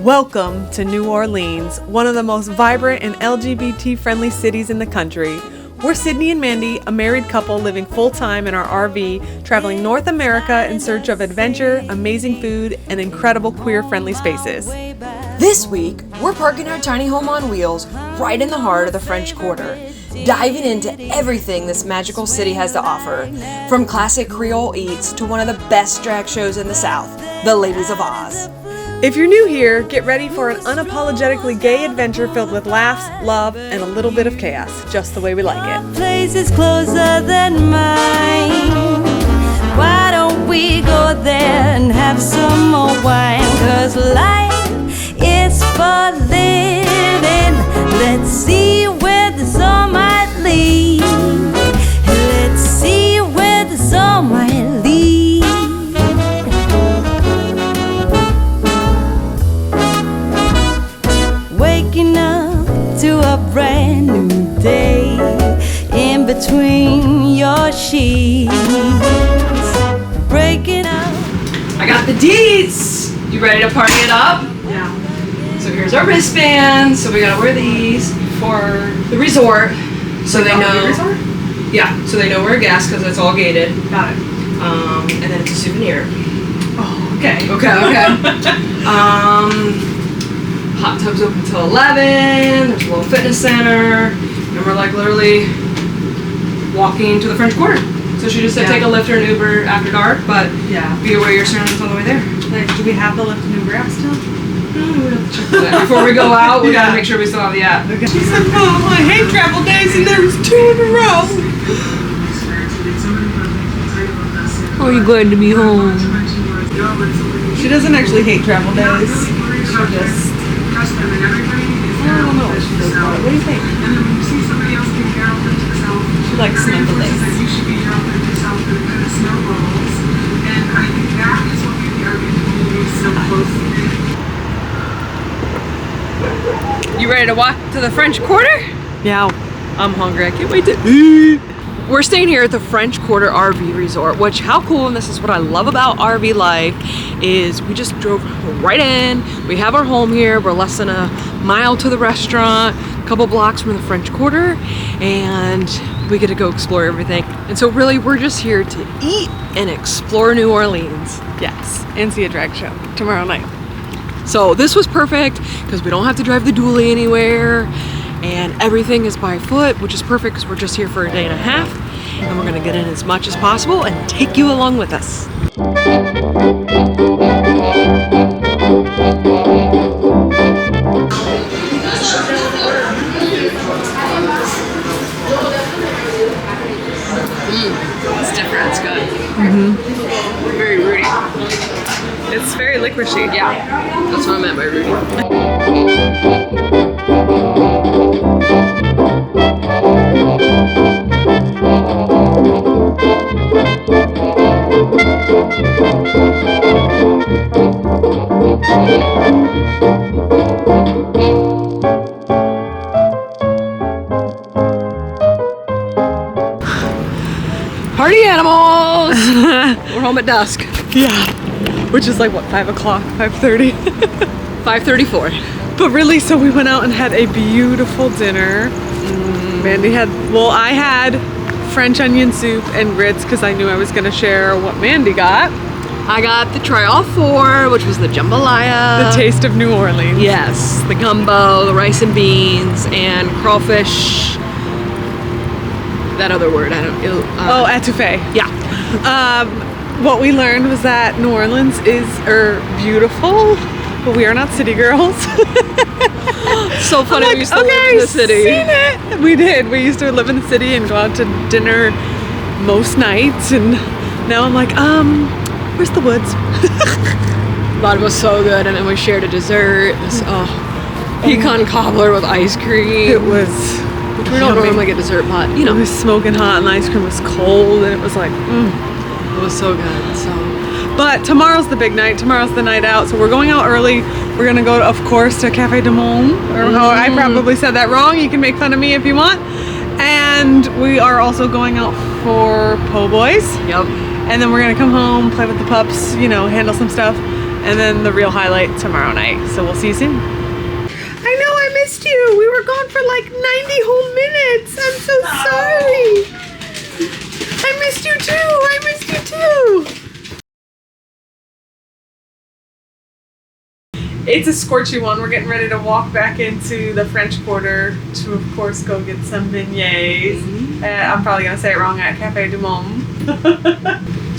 Welcome to New Orleans, one of the most vibrant and LGBT-friendly cities in the country. We're Sydnee and Mandy, a married couple living full-time in our RV, traveling North America in search of adventure, amazing food, and incredible queer-friendly spaces. This week, we're parking our tiny home on wheels right in the heart of the French Quarter, diving into everything this magical city has to offer, from classic Creole eats to one of the best drag shows in the South, the Ladies of Oz. If you're new here, get ready for an unapologetically gay adventure filled with laughs, love, and a little bit of chaos, just the way we like it. Place is closer than mine. Why don't we go there and have some more wine? 'Cause life is for living. Let's see where this all might lead. Let's see where this all might lead. Waking up to a brand new day in between your sheets. Breaking up. I got the deets. You ready to party it up? Yeah. So here's our wristbands. So we gotta wear these for the resort, so they know. The resort? Yeah, so they know we're a guest because it's all gated. Got it. And then it's a souvenir. Oh, okay. Okay. Hot tub's open till 11. There's a little fitness center, and we're like literally walking to the French Quarter. So she just said take a Lyft or an Uber after dark, but be aware your surroundings on the way there. Do we have the Lyft and Uber app still? We have to check that. Before we go out, we gotta make sure we still have the app. Okay. She said, Mom, I hate travel days, and there was 2 in a row. Are you glad to be home? She doesn't actually hate travel days. She just... I don't know what she does about it. What do you think? She likes snuggle days. You ready to walk to the French Quarter? Yeah. I'm hungry. I can't wait to eat. We're staying here at the French Quarter RV Resort, which how cool, and this is what I love about RV life, is we just drove right in. We have our home here. We're less than a mile to the restaurant, a couple blocks from the French Quarter, and we get to go explore everything. And so really we're just here to eat and explore New Orleans. Yes. And see a drag show tomorrow night. So this was perfect because we don't have to drive the dually anywhere, and everything is by foot, which is perfect because we're just here for a day and a half, and we're gonna get in as much as possible and take you along with us. It's different, it's good. Very rooty. It's very licoricey. Yeah, that's what I meant by rooty. Party animals! We're home at dusk. Yeah. Which is like, what, 5 o'clock? 5:30? 5:34. But really, so we went out and had a beautiful dinner. I had French onion soup and grits because I knew I was going to share what Mandy got. I got the try all 4, which was the jambalaya. The taste of New Orleans. Yes, the gumbo, the rice and beans, and crawfish. That other word, I don't know. Etouffee. Yeah. What we learned was that New Orleans is beautiful, but we are not city girls. So funny, we used to live in the city. Seen it. We did. We used to live in the city and go out to dinner most nights, and now I'm like, where's the woods? But it was so good, and then we shared a dessert. This pecan cobbler with ice cream. It was. Which we don't normally get dessert, but you know. It was smoking hot, and the ice cream was cold, and it was like, It was so good. So. But tomorrow's the big night. Tomorrow's the night out, so we're going out early. We're gonna go, of course, to Cafe de Monde, or how I probably said that wrong. You can make fun of me if you want. And we are also going out for po' boys. Yep. And then we're gonna come home, play with the pups, you know, handle some stuff. and then the real highlight tomorrow night. So we'll see you soon. I know I missed you. We were gone for like 90 whole minutes. I'm so sorry. I missed you too. I missed you too. It's a scorchy one. We're getting ready to walk back into the French Quarter to, of course, go get some beignets. I'm probably going to say it wrong, at Café du Monde.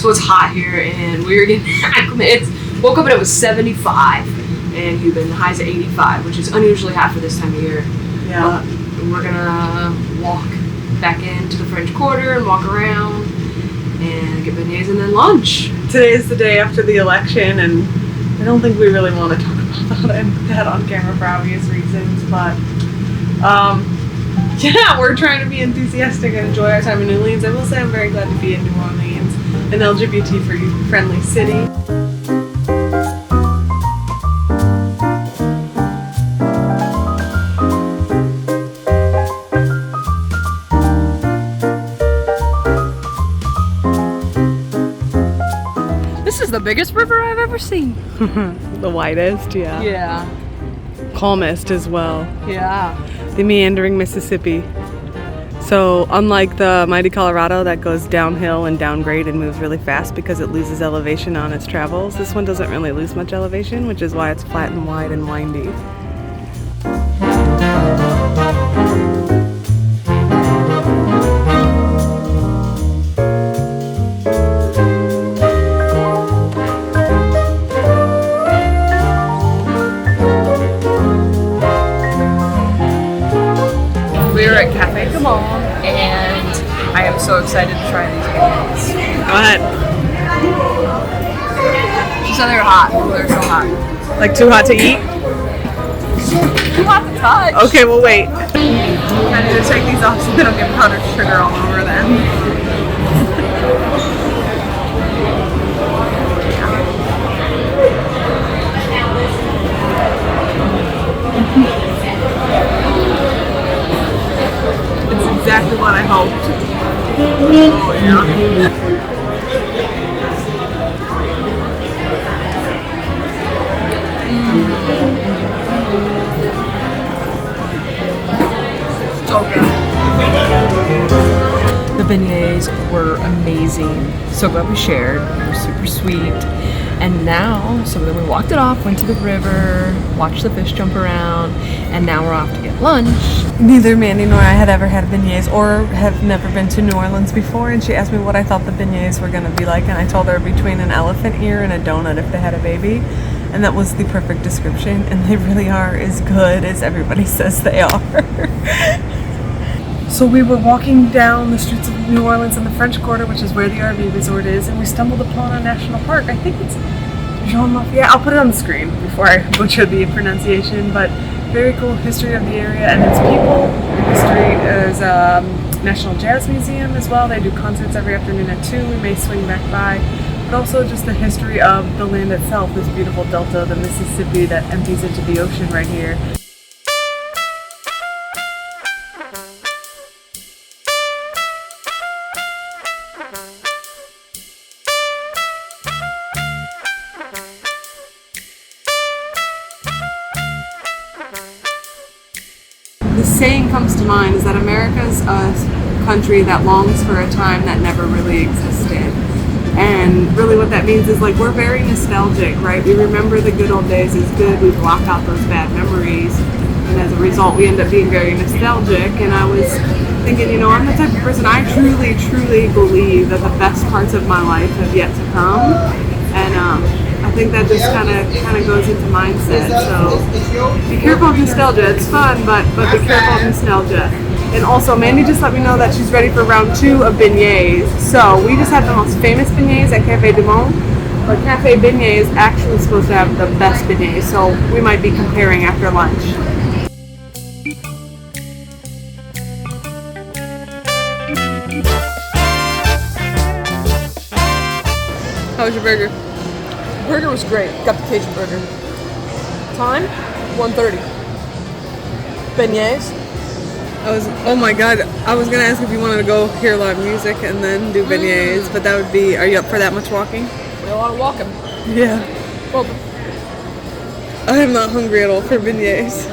So it's hot here, and we were getting acclimated. Woke up and it was 75, and you've been highs at 85, which is unusually hot for this time of year. Yeah. But we're going to walk back into the French Quarter and walk around and get beignets and then lunch. Today is the day after the election, and I don't think we really want to talk about that on camera for obvious reasons, but yeah, we're trying to be enthusiastic and enjoy our time in New Orleans. I will say I'm very glad to be in New Orleans, an LGBT-friendly city. This is the biggest river I've ever seen. The widest, yeah. Yeah. Calmest as well. Yeah. The meandering Mississippi. So unlike the mighty Colorado that goes downhill and downgrade and moves really fast because it loses elevation on its travels, this one doesn't really lose much elevation, which is why it's flat and wide and windy. And I am so excited to try these beignets. Go ahead. She said they were hot. They're so hot. Like too hot to eat? Too hot to touch. Okay, we'll wait. I need to take these off so they don't get powdered sugar all over them. Exactly what I hoped. Oh yeah. So good. The beignets were amazing. So glad we shared. They were super sweet. And now, so then we walked it off, went to the river, watched the fish jump around, and now we're off to get lunch. Neither Mandy nor I had ever had beignets or have never been to New Orleans before, and she asked me what I thought the beignets were going to be like, and I told her between an elephant ear and a donut if they had a baby, and that was the perfect description, and they really are as good as everybody says they are. So we were walking down the streets of New Orleans in the French Quarter, which is where the RV resort is, and we stumbled upon a national park. I think it's Jean Lafitte. I'll put it on the screen before I butcher the pronunciation, but very cool history of the area and its people. History is National Jazz Museum as well. They do concerts every afternoon at 2. We may swing back by. But also just the history of the land itself, this beautiful delta of the Mississippi that empties into the ocean right here. The saying comes to mind is that America's a country that longs for a time that never really existed. And really what that means is like we're very nostalgic, right? We remember the good old days as good, we block out those bad memories, and as a result we end up being very nostalgic. And I was thinking, you know, I'm the type of person, I truly believe that the best parts of my life have yet to come. And I think that just kind of goes into mindset. So be careful of nostalgia. It's fun, but be careful of nostalgia. And also, Mandy just let me know that she's ready for round 2 of beignets. So we just had the most famous beignets at Café du Monde, but Café Beignet is actually supposed to have the best beignets. So we might be comparing after lunch. How was your burger? Burger was great. Got the Cajun burger. Time? 1:30. Beignets? Oh my god, I was gonna ask if you wanted to go hear live music and then do beignets, but that would be, are you up for that much walking? We had a lot of walking. Yeah. Well, I am not hungry at all for beignets.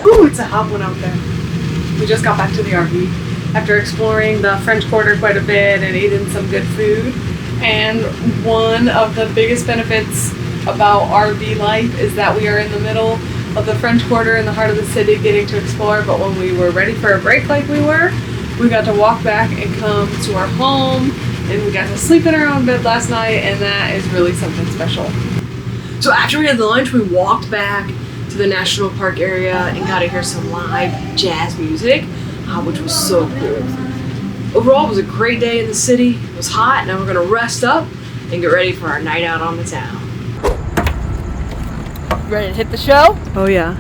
Ooh, it's a hot one out there. We just got back to the RV after exploring the French Quarter quite a bit and eating some good food. And one of the biggest benefits about RV life is that we are in the middle of the French Quarter in the heart of the city getting to explore, but when we were ready for a break like we got to walk back and come to our home, and we got to sleep in our own bed last night, and that is really something special. So after we had the lunch, we walked back to the national park area and got to hear some live jazz music, which was so cool. Overall, it was a great day in the city. It was hot. Now we're gonna rest up and get ready for our night out on the town. Ready to hit the show? Oh yeah.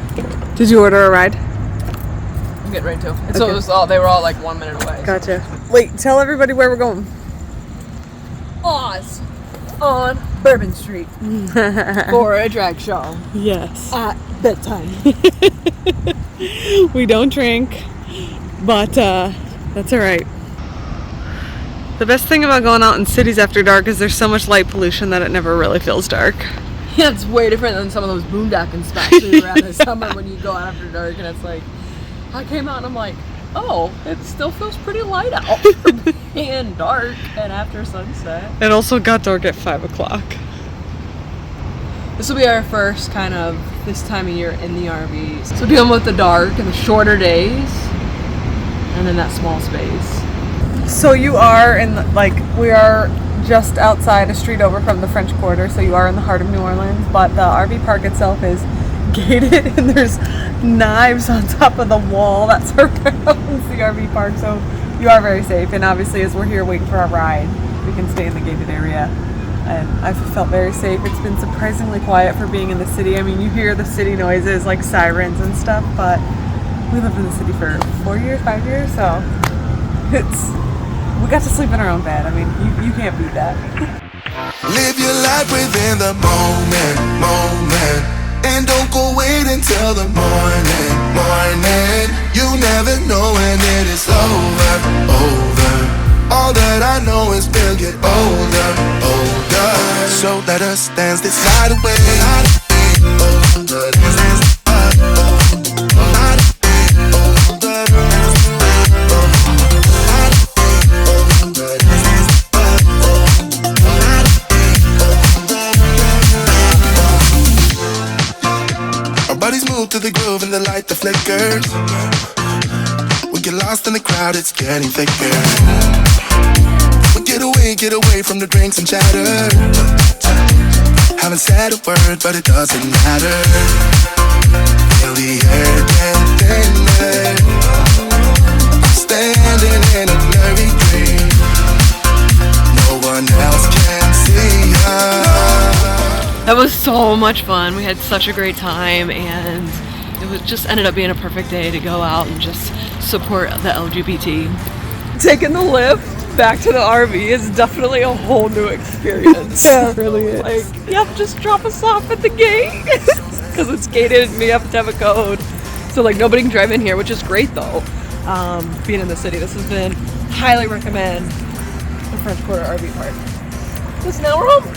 Did you order a ride? I'm getting ready to. And so Okay. it was all, they were all like 1 minute away. Gotcha. Wait, tell everybody where we're going. Oz on Bourbon Street for a drag show Yes. at bedtime. We don't drink, but that's all right. The best thing about going out in cities after dark is there's so much light pollution that it never really feels dark. Yeah, it's way different than some of those boondocking spots we were at this summer when you go out after dark and it's like, I came out and I'm like, oh, it still feels pretty light out for being dark and after sunset. It also got dark at 5 o'clock. This will be our first kind of this time of year in the RVs. So dealing with the dark and the shorter days and then that small space. So you are in we are just outside a street over from the French Quarter, so you are in the heart of New Orleans, but the RV park itself is gated and there's knives on top of the wall that surrounds the RV park, so you are very safe. And obviously as we're here waiting for our ride, we can stay in the gated area, and I've felt very safe. It's been surprisingly quiet for being in the city. I mean, you hear the city noises like sirens and stuff, but we lived in the city for 5 years, so we got to sleep in our own bed. I mean, you can't beat that. Live your life within the moment, and don't go wait until the morning. You never know when it is over. All that I know is we'll get older. So let us dance this night away. Bodies move to the groove and the light that flickers. We get lost in the crowd, it's getting thicker. We get away from the drinks and chatter. Haven't said a word, but it doesn't matter. Feel the air get thinner. Standing in a blurry dream. No one else can see us. That was so much fun. We had such a great time, and it just ended up being a perfect day to go out and just support the LGBT. Taking the lift back to the RV is definitely a whole new experience. Yeah, it really is. Like, yep, just drop us off at the gate because it's gated and we have to have a code. So like nobody can drive in here, which is great though. Being in the city, this has been highly recommend the French Quarter RV Park. Because now we're home.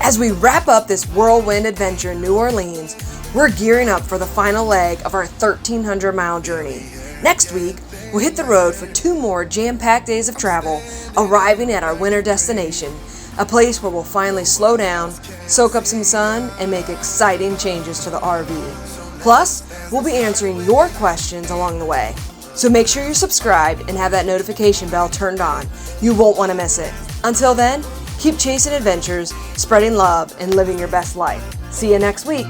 As we wrap up this whirlwind adventure in New Orleans, we're gearing up for the final leg of our 1,300-mile journey. Next week, we'll hit the road for 2 more jam-packed days of travel, arriving at our winter destination, a place where we'll finally slow down, soak up some sun, and make exciting changes to the RV. Plus, we'll be answering your questions along the way. So make sure you're subscribed and have that notification bell turned on. You won't want to miss it. Until then, keep chasing adventures, spreading love, and living your best life. See you next week.